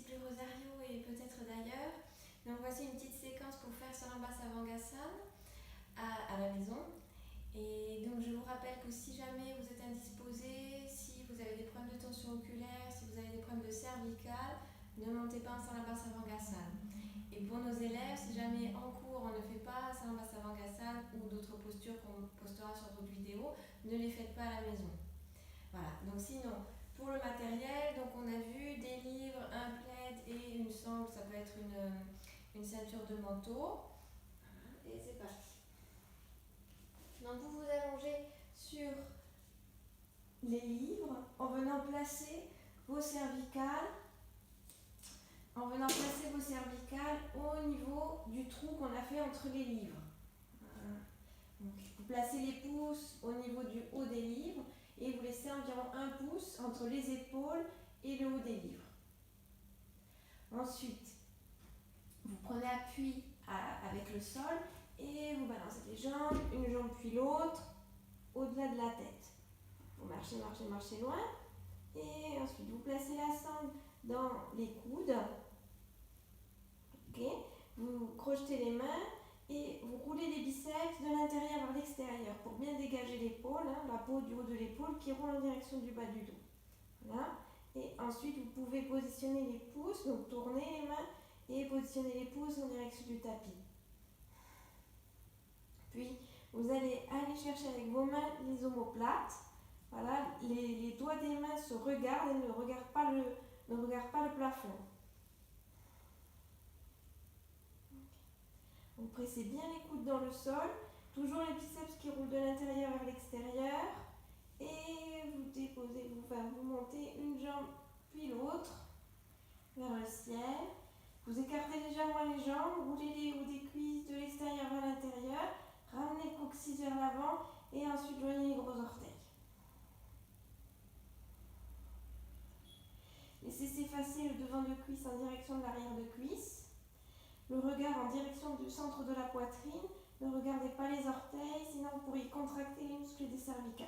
Bleu Rosario et peut-être d'ailleurs. Donc voici une petite séquence pour faire Salamba Savangasana à la maison. Et donc je vous rappelle que si jamais vous êtes indisposé, si vous avez des problèmes de tension oculaire, si vous avez des problèmes de cervicale, ne montez pas en Salamba Savangasana. Et pour nos élèves, si jamais en cours on ne fait pas Salamba Savangasana ou d'autres postures qu'on postera sur d'autres vidéos, ne les faites pas à la maison. Voilà, donc sinon, pour le matériel, donc on a vu des livres, un plaid et une sangle, ça peut être une ceinture de manteau. Et c'est parti. Donc vous vous allongez sur les livres en venant placer vos cervicales, au niveau du trou qu'on a fait entre les livres. Donc, vous placez les pouces au niveau du haut des livres et vous laissez environ 1 pouce entre les épaules et le haut des livres. Ensuite, vous prenez appui avec le sol et vous balancez les jambes, une jambe puis l'autre, au-delà de la tête. Vous marchez loin et ensuite vous placez la sangle dans les coudes. Okay. Vous crochetez les mains et vous roulez les biceps de l'intérieur vers l'extérieur pour bien dégager l'épaule, la peau du haut de l'épaule qui roule en direction du bas du dos. Voilà. Et ensuite, vous pouvez positionner les pouces, donc tourner les mains et positionner les pouces en direction du tapis. Puis, vous allez aller chercher avec vos mains les omoplates. Voilà, les doigts des mains se regardent et ne regardent pas le plafond. Vous pressez bien les coudes dans le sol, toujours les biceps qui roulent de l'intérieur vers l'extérieur. Et vous déposez, vous montez une jambe puis l'autre vers le ciel. Vous écartez légèrement les jambes, roulez les hauts des cuisses de l'extérieur vers l'intérieur, ramenez le coccyx vers l'avant et ensuite joignez les gros orteils. Laissez s'effacer le devant de cuisse en direction de l'arrière de cuisse. Le regard en direction du centre de la poitrine. Ne regardez pas les orteils, sinon vous pourriez contracter les muscles des cervicales.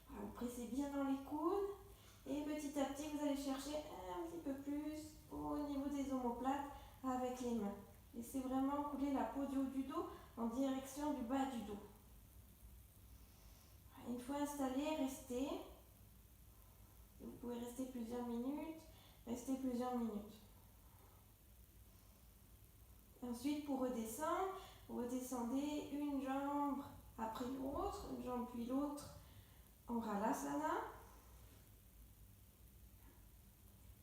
Vous pressez bien dans les coudes et petit à petit vous allez chercher un petit peu plus au niveau des omoplates avec les mains. Laissez vraiment couler la peau du haut du dos en direction du bas du dos. Une fois installé, restez. Vous pouvez rester plusieurs minutes. Restez plusieurs minutes. Ensuite, pour redescendre, vous redescendez une jambe après l'autre, une jambe puis l'autre en Halasana.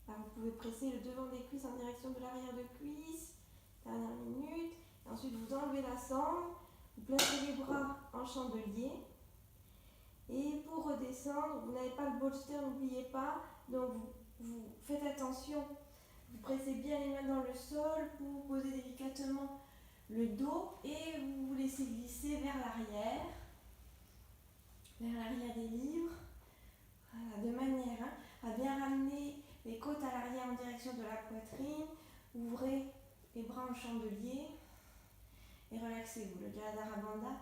Là, vous pouvez presser le devant des cuisses en direction de l'arrière de cuisse. Dernière minute. Et ensuite, vous enlevez la sangle. Vous placez les bras en chandelier. Et pour redescendre, vous n'avez pas le bolster, n'oubliez pas. Donc, vous faites attention. Vous pressez bien les mains dans le sol pour poser délicatement le dos et vous vous laissez glisser vers l'arrière des livres. Voilà, de manière à bien ramener les côtes à l'arrière en direction de la poitrine. Ouvrez les bras en chandelier et relaxez-vous. Le Jaladhara Bandha,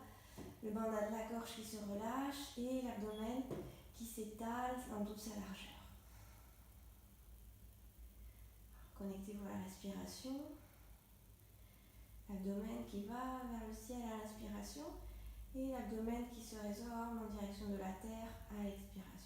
le bandha de la gorge qui se relâche et l'abdomen qui s'étale dans toute sa largeur. Connectez-vous à la respiration. L'abdomen qui va vers le ciel à l'inspiration et l'abdomen qui se résorbe en direction de la terre à l'expiration.